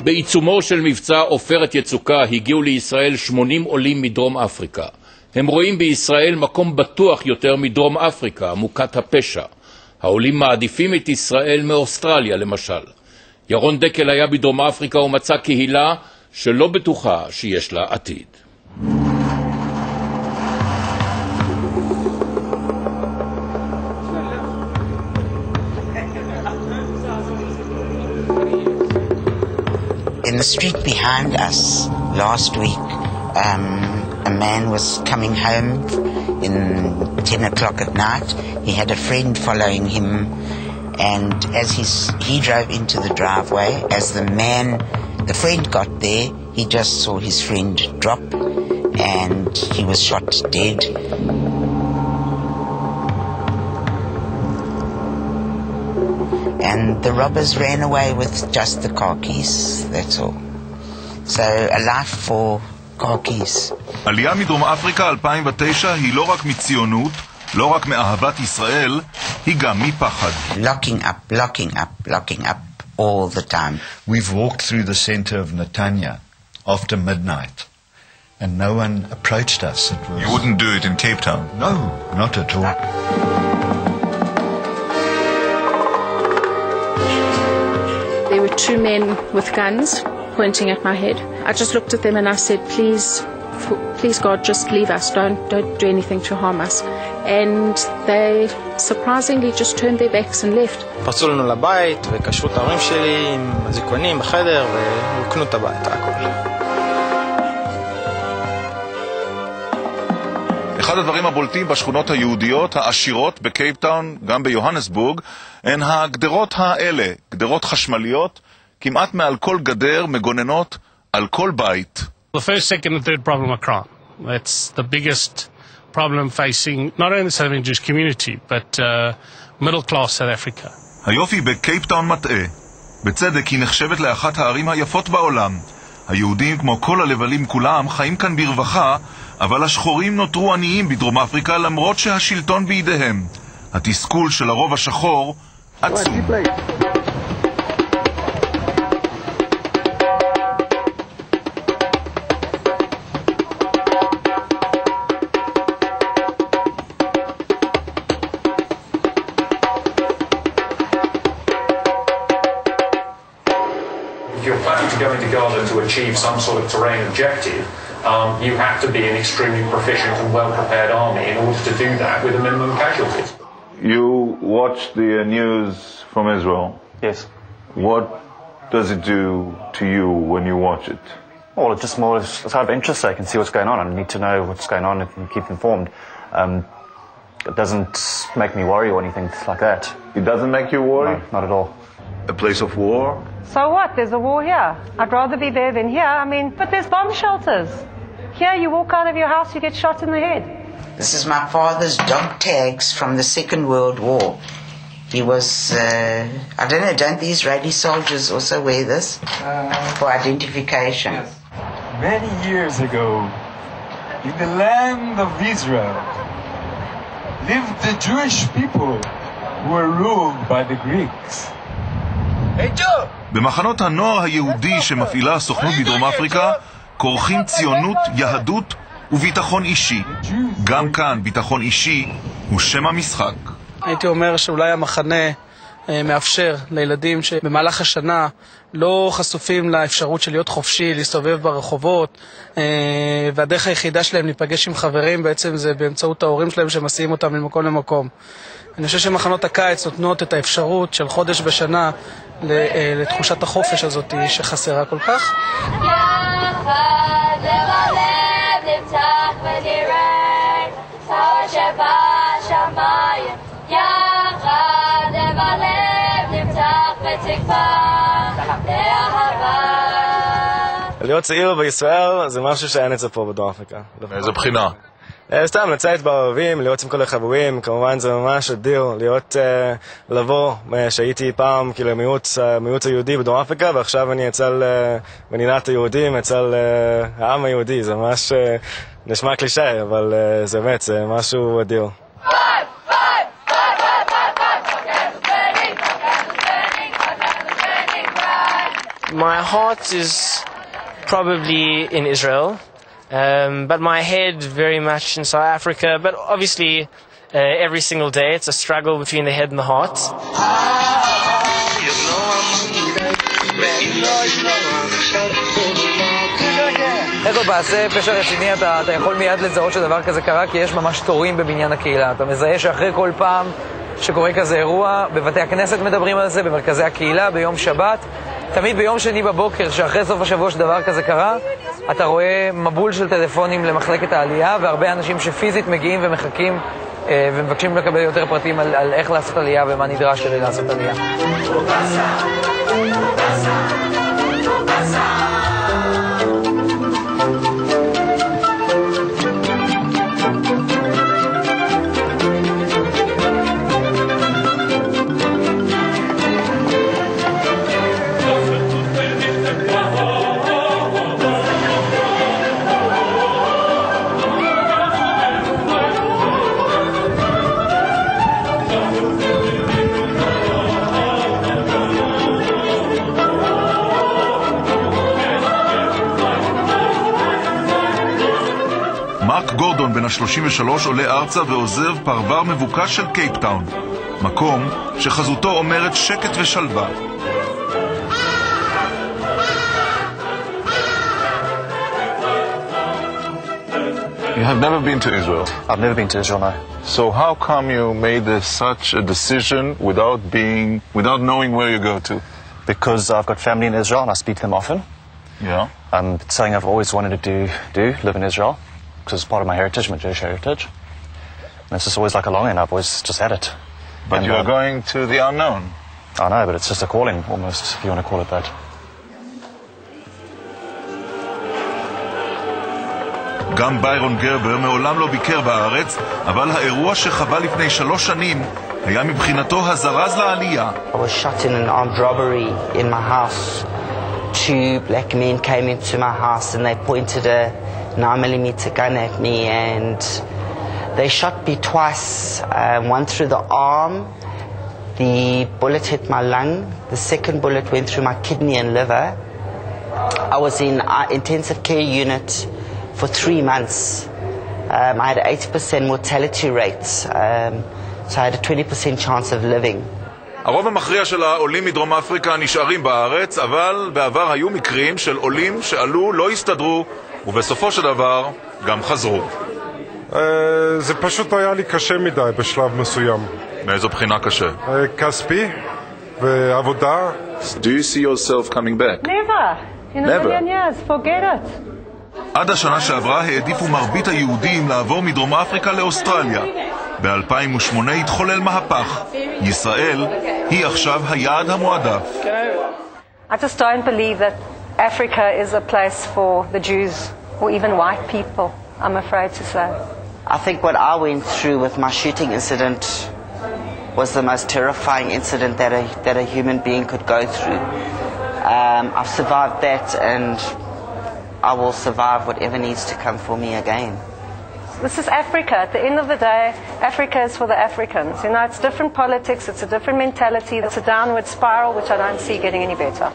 בעיצומו של מבצע עופרת יצוקה הגיעו לישראל 80 עולים מדרום אפריקה. הם רואים בישראל מקום בטוח יותר מדרום אפריקה, מוכת הפשע. העולים מעדיפים את ישראל מאוסטרליה למשל. ירון דקל היה בדרום אפריקה ומצא קהילה שלא בטוחה שיש לה עתיד. In the street behind us last week, a man was coming home in 10 o'clock at night. He had a friend following him, and as he drove into the driveway, as the friend got there, he just saw his friend drop, and he was shot dead. And the robbers ran away with just the car keys, that's all. So a life for car keys. עלייה מדרום אפריקה 2009 היא לא רק מציונות, לא רק מאהבת ישראל, היא גם מפחד. Locking up all the time. We've walked through the center of Netanya after midnight, and no one approached us. You wouldn't do it in Cape Town? No, not at all. There were two men with guns pointing at my head. I just looked at them and I said, please God, just leave us. Don't do anything to harm us. And they surprisingly just turned their backs and left. פרצו לנו לבית וקשרו את ההורים שלי עם הזיכונים בחדר ורוקנו את הבית, הכל. אחד הדברים הבולטים בשכונות היהודיות העשירות בקייפטאון, גם ביוהנסבורג, הן הגדרות האלה, גדרות חשמליות, כמעט מעל כל גדר מגוננות על כל בית. The first, second and third problem are crime. That's the biggest problem facing not only the South African Jewish community, but middle class South Africa. היופי בקייפטאון מטעה. בצדק היא נחשבת לאחת הערים היפות בעולם. היהודים כמו כל הלבלים כולם חיים כאן ברווחה, אבל השחורים נותרו עניים בדרום אפריקה למרות שהשלטון בידיהם. התסכול של הרוב השחור עצום. If you're planning to go into Gaza to achieve some sort of terrain objective, you have to be an extremely proficient and well-prepared army in order to do that with a minimum casualties. You watch the news from Israel. Yes. What does it do to you when you watch it? Well, it's just more it's out of interest so I can see what's going on. I need to know what's going on and keep informed. It doesn't make me worry or anything like that. It doesn't make you worry? No, not at all. A place of war? So what? There's a war here. I'd rather be there than here. I mean, but there's bomb shelters. Here, you walk out of your house, you get shot in the head. This is my father's dog tags from the Second World War. He was, I don't know, don't the Israeli soldiers also wear this? For identification. Yes. Many years ago, in the land of Israel, lived the Jewish people who were ruled by the Greeks. במחנות הנוער היהודי שמפעילה הסוכנות בדרום אפריקה כורכים ציונות, יהדות וביטחון אישי. גם כאן ביטחון אישי הוא שם המשחק. הייתי אומר שאולי המחנה מאפשר לילדים שבמהלך השנה לא חשופים לאפשרות של להיות חופשי, להסתובב ברחובות, והדרך היחידה שלהם להיפגש עם חברים בעצם זה באמצעות ההורים שלהם שמסיעים אותם ממקום למקום. אני חושב שמחנות הקיץ נותנות את האפשרות של חודש בשנה לתחושת החופש הזאת שחסרה כל כך. להיות צעיר בישראל זה משהו שאין את זה פה בדרום אפריקה. איזה בחינה? סתם, לצאת בערבים, להיות עם כל החברים, כמובן זה ממש אדיר, לבוא, שהייתי פעם כאילו מיעוט היהודי בדרום אפריקה, ועכשיו אני אצל מדינת היהודים, אצל העם היהודי, זה ממש נשמע קלישה, אבל זה באמת, זה משהו אדיר. My heart is probably in Israel, but my head very much in South Africa. But obviously, every single day it's a struggle between the head and the heart. איך עוד בעשה פשע רציני אתה יכול מיד לזהות שדבר כזה קרה, כי יש ממש תורים בבניין הקהילה. אתה מזהה שאחרי כל פעם שקורה כזה אירוע, בבתי הכנסת מדברים על זה, במרכזי הקהילה, ביום שבת, תמיד ביום שני בבוקר, שאחרי סוף השבוע שדבר כזה קרה, אתה רואה מבול של טלפונים למחלקת העלייה, והרבה אנשים שפיזית מגיעים ומחכים ומבקשים לקבל יותר פרטים על איך לעשות עלייה ומה נדרש כדי לעשות עלייה. מרק גורדון בן ה-33 עולה ארצה ועוזב פרבר מבוקש של קייפטאון, מקום שחזותו אומרת שקט ושלווה. You have never been to Israel? I've never been to Israel, no. So how come you made such a decision without knowing where you go to? Because I've got family in Israel and I speak to them often. Yeah. It's something I've always wanted to do, live in Israel, because it's part of my heritage, my Jewish heritage. And it's just always like a longing, I've always just had it. But and, you are going to the unknown. I know, but it's just a calling, almost, if you want to call it that. גם ביירון גרבר מעולם לא ביקר בארץ, אבל האירוע שחווה לפני 3 שנים היה מבחינתו הזרז לעלייה. I was shot in an armed robbery in my house. 2 black men came into my house and they pointed a 9mm gun at me and they shot me twice, one through the arm. The bullet hit my lung. The second bullet went through my kidney and liver. I was in intensive care unit for 3 months. I had an 80% mortality rate, so I had a 20% chance of living. הרוב המכריע של העולים מדרום אפריקה נשארים בארץ, אבל בעבר היו מקרים של עולים שעלו, לא הסתדרו, ובסופו של דבר גם חזרו. זה פשוט היה לי קשה מדי בשלב מסוים. מאיזו בחינה קשה? כספי ועבודה. Do you see yourself coming back? Never. In a million years. Forget it. עד השנה שעברה העדיפו מרבית היהודים לעבור מדרום אפריקה לאוסטרליה. ב-2008 התחולל מהפך. ישראל היא עכשיו היעד המועדף. I just don't believe that Africa is a place for the Jews or even white people, I'm afraid to say. I think what I went through with my shooting incident was the most terrifying incident that a human being could go through. I've survived that and I will survive whatever needs to come for me again. This is Africa. At the end of the day, Africa is for the Africans. You know, it's different politics, it's a different mentality, it's a downward spiral which I don't see getting any better.